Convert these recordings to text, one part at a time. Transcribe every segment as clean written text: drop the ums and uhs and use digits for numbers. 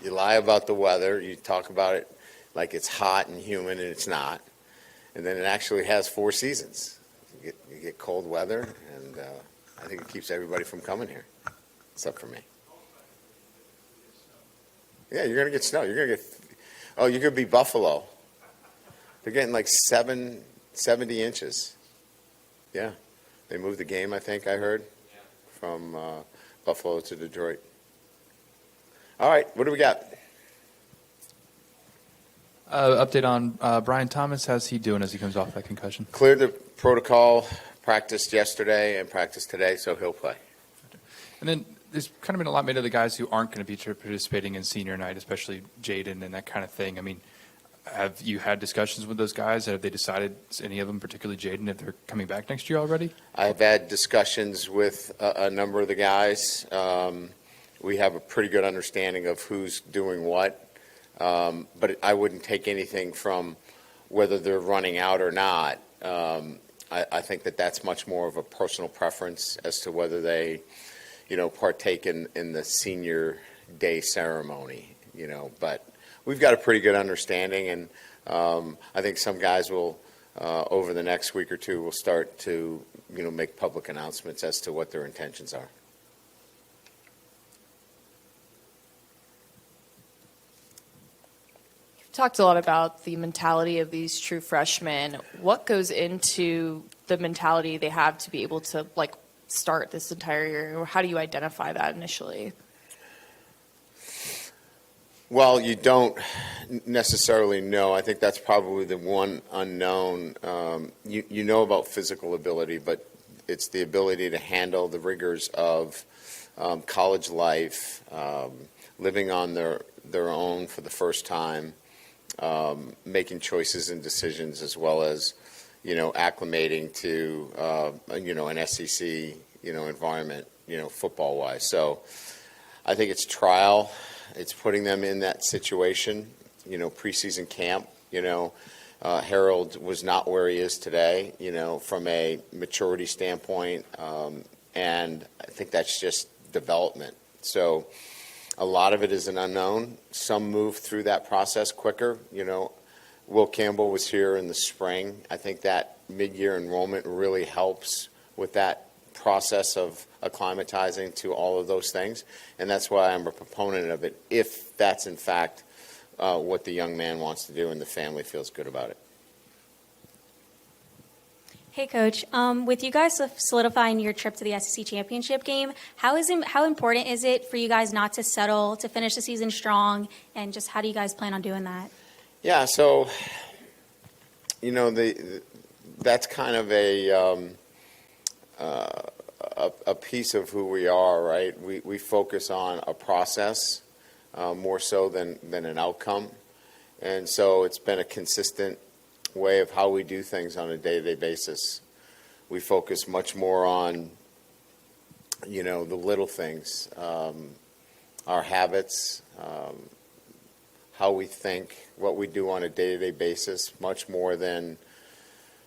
You lie about the weather. You talk about it like it's hot and humid, and it's not. And then it actually has 4 seasons. You get cold weather, and I think it keeps everybody from coming here, except for me. Yeah, you're going to get snow. You're going to be Buffalo. They're getting like 70 inches. Yeah. They moved the game, I think I heard, from Buffalo to Detroit. All right, what do we got? Update on Brian Thomas. How's he doing as he comes off that concussion? Cleared the protocol, practiced yesterday and practiced today, so he'll play. And then there's kind of been a lot made of the guys who aren't going to be participating in senior night, especially Jayden and that kind of thing. I mean, have you had discussions with those guys? Have they decided, any of them, particularly Jayden, if they're coming back next year already? I've had discussions with a number of the guys. We have a pretty good understanding of who's doing what, but I wouldn't take anything from whether they're running out or not. I think that's much more of a personal preference as to whether they, partake in the senior day ceremony, but we've got a pretty good understanding, and I think some guys will, over the next week or two, will start to, make public announcements as to what their intentions are. You've talked a lot about the mentality of these true freshmen. What goes into the mentality they have to be able to, start this entire year, or how do you identify that initially? Well, you don't necessarily know. I think that's probably the one unknown. You know about physical ability, but it's the ability to handle the rigors of college life, living on their own for the first time, making choices and decisions, as well as, acclimating to, an SEC, environment, football-wise. So I think it's trial. It's putting them in that situation, preseason camp. Harold was not where he is today, from a maturity standpoint, and I think that's just development. So a lot of it is an unknown. Some move through that process quicker. Will Campbell was here in the spring. I think that mid-year enrollment really helps with that process of acclimatizing to all of those things, and that's why I'm a proponent of it, if that's in fact what the young man wants to do and the family feels good about it. Hey, Coach. With you guys solidifying your trip to the SEC championship game, how important is it for you guys not to settle, to finish the season strong, and just how do you guys plan on doing that? Yeah, so, that's kind of a piece of who we are, right? We focus on a process more so than an outcome. And so it's been a consistent way of how we do things on a day-to-day basis. We focus much more on, the little things, our habits, how we think, what we do on a day-to-day basis, much more than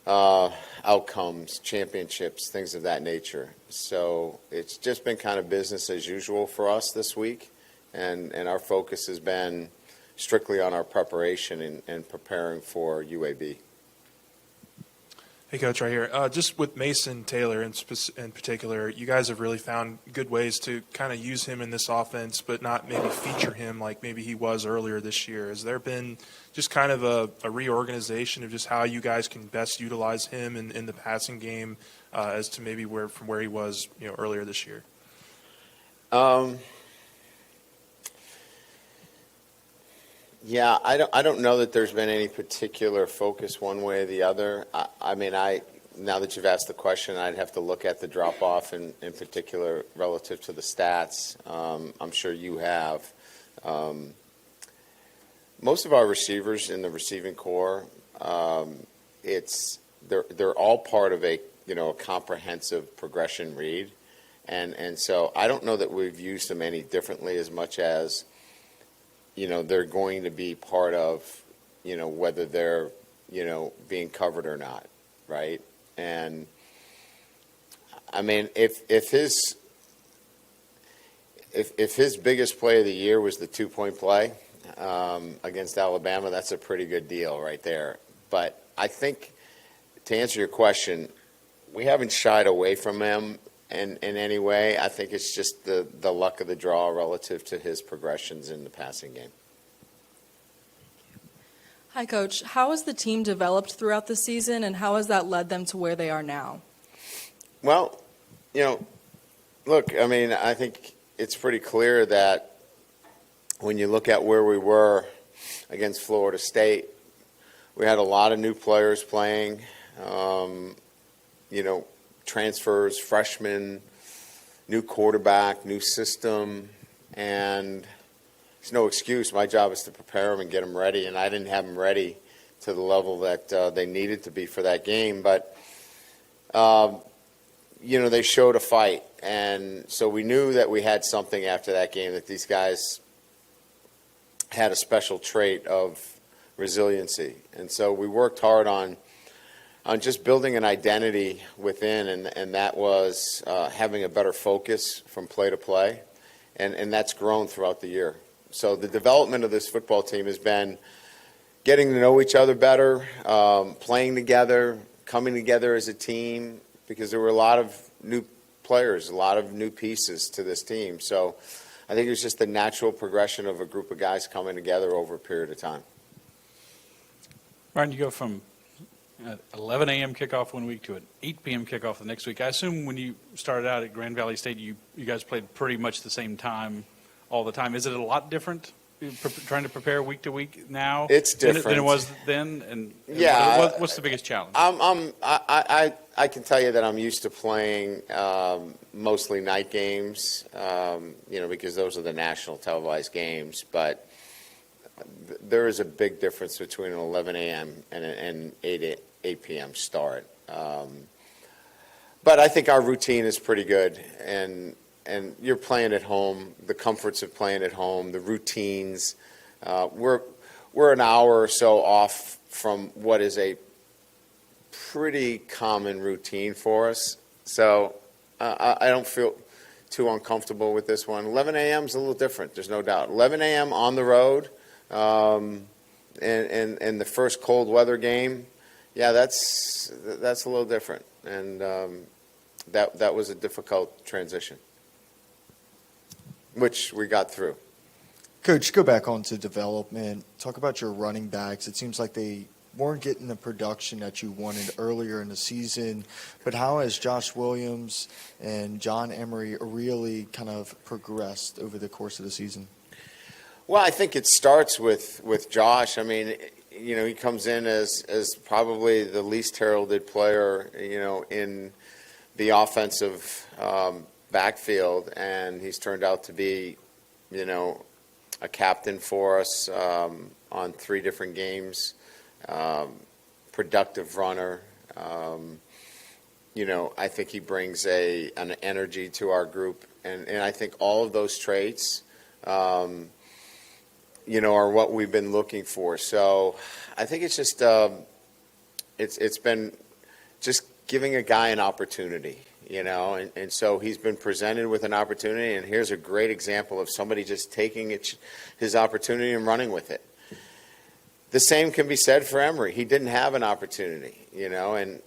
outcomes, championships, things of that nature. So it's just been kind of business as usual for us this week, and our focus has been strictly on our preparation and preparing for UAB. Hey, Coach, right here. Just with Mason Taylor in particular, you guys have really found good ways to kind of use him in this offense, but not maybe feature him like maybe he was earlier this year. Has there been just kind of a reorganization of just how you guys can best utilize him in the passing game as to maybe from where he was earlier this year? Yeah, I don't know that there's been any particular focus one way or the other. I mean, now that you've asked the question, I'd have to look at the drop-off in particular relative to the stats. I'm sure you have. Most of our receivers in the receiving corps, they're all part of a comprehensive progression read, and so I don't know that we've used them any differently as much as they're going to be part of, whether they're, being covered or not, right? And, I mean, if if his biggest play of the year was the 2-point play against Alabama, that's a pretty good deal right there. But I think, to answer your question, we haven't shied away from him in any way. I think it's just the luck of the draw relative to his progressions in the passing game. Hi, Coach. How has the team developed throughout the season, and how has that led them to where they are now? Well, look, I mean, I think it's pretty clear that when you look at where we were against Florida State, we had a lot of new players playing, transfers, freshmen, new quarterback, new system, and there's no excuse. My job is to prepare them and get them ready, and I didn't have them ready to the level that they needed to be for that game. But, they showed a fight, and so we knew that we had something after that game, that these guys had a special trait of resiliency. And so we worked hard on just building an identity within, and that was having a better focus from play to play, and that's grown throughout the year. So the development of this football team has been getting to know each other better, playing together, coming together as a team, because there were a lot of new players, a lot of new pieces to this team. So I think it was just the natural progression of a group of guys coming together over a period of time. Ryan, you go from 11 a.m. kickoff one week to an 8 p.m. kickoff the next week. I assume when you started out at Grand Valley State, you guys played pretty much the same time all the time. Is it a lot different trying to prepare week to week now? It's different than it was then. And yeah, what's the biggest challenge? I can tell you that I'm used to playing mostly night games, because those are the national televised games. But there is a big difference between an 11 a.m. and an 8 p.m. start. But I think our routine is pretty good, and you're playing at home, the comforts of playing at home, the routines. We're an hour or so off from what is a pretty common routine for us. So I don't feel too uncomfortable with this one. 11 a.m. is a little different, there's no doubt. 11 a.m. on the road, and the first cold weather game, yeah, that's a little different. And that was a difficult transition, which we got through. Coach, go back onto development. Talk about your running backs. It seems like they weren't getting the production that you wanted earlier in the season, but how has Josh Williams and John Emery really kind of progressed over the course of the season? Well, I think it starts with Josh. I mean, he comes in as probably the least heralded player, in the offensive backfield, and he's turned out to be, a captain for us on 3 different games, productive runner. I think he brings an energy to our group, and I think all of those traits, are what we've been looking for. So I think it's just it's been just giving a guy an opportunity. And so he's been presented with an opportunity, and here's a great example of somebody just taking his opportunity and running with it. The same can be said for Emery. He didn't have an opportunity, and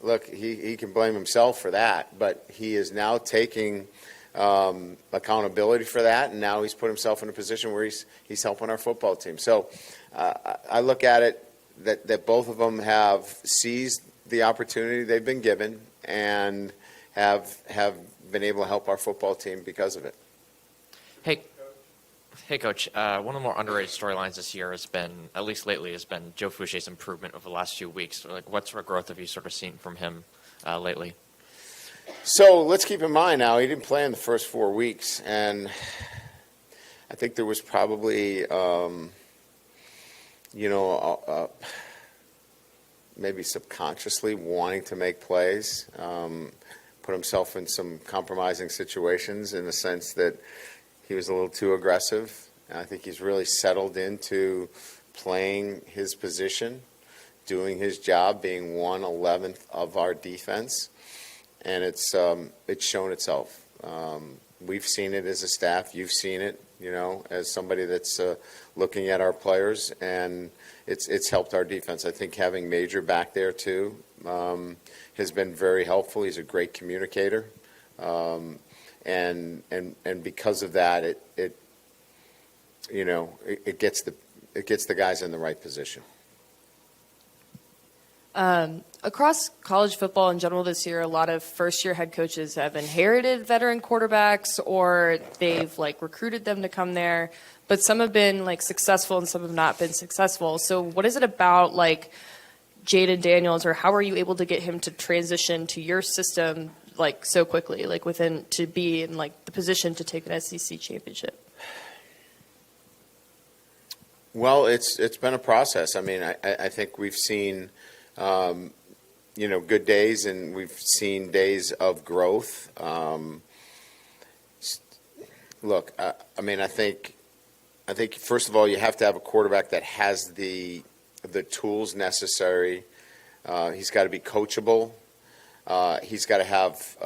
look, he can blame himself for that, but he is now taking accountability for that, and now he's put himself in a position where he's helping our football team. So I look at it that both of them have seized the opportunity they've been given and have been able to help our football team because of it. Hey, Coach. One of the more underrated storylines this year has been, at least lately, has been Joe Foucha's improvement over the last few weeks. What sort of growth have you sort of seen from him lately? So let's keep in mind now, he didn't play in the first 4 weeks, and I think there was probably, maybe subconsciously wanting to make plays, put himself in some compromising situations in the sense that he was a little too aggressive. And I think he's really settled into playing his position, doing his job, being 1/11th of our defense, and it's shown itself. We've seen it as a staff. You've seen it, as somebody that's looking at our players, and it's helped our defense. I think having Major back there too has been very helpful. He's a great communicator, and because of that, it gets the guys in the right position. Across college football in general this year, a lot of first-year head coaches have inherited veteran quarterbacks, or they've recruited them to come there. But some have been successful, and some have not been successful. So, what is it about Jayden Daniels, or how are you able to get him to transition to your system so quickly, to be in the position to take an SEC championship? Well, it's been a process. I mean, I think we've seen. Good days, and we've seen days of growth. Look, I think first of all, you have to have a quarterback that has the tools necessary. He's got to be coachable. He's got to have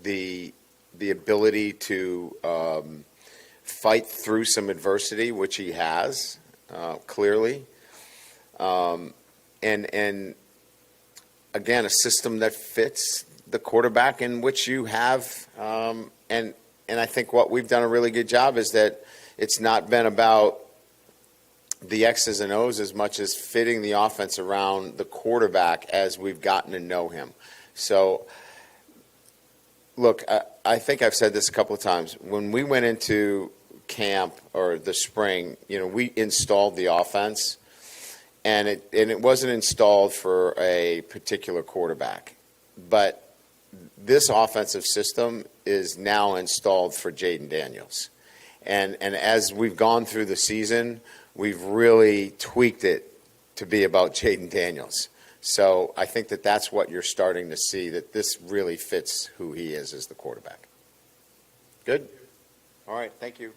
the ability to fight through some adversity, which he has clearly. And again, a system that fits the quarterback in which you have. And I think what we've done a really good job is that it's not been about the X's and O's as much as fitting the offense around the quarterback as we've gotten to know him. So, look, I think I've said this a couple of times. When we went into camp or the spring, we installed the offense. And it wasn't installed for a particular quarterback. But this offensive system is now installed for Jayden Daniels. And as we've gone through the season, we've really tweaked it to be about Jayden Daniels. So I think that's what you're starting to see, that this really fits who he is as the quarterback. Good? All right, thank you.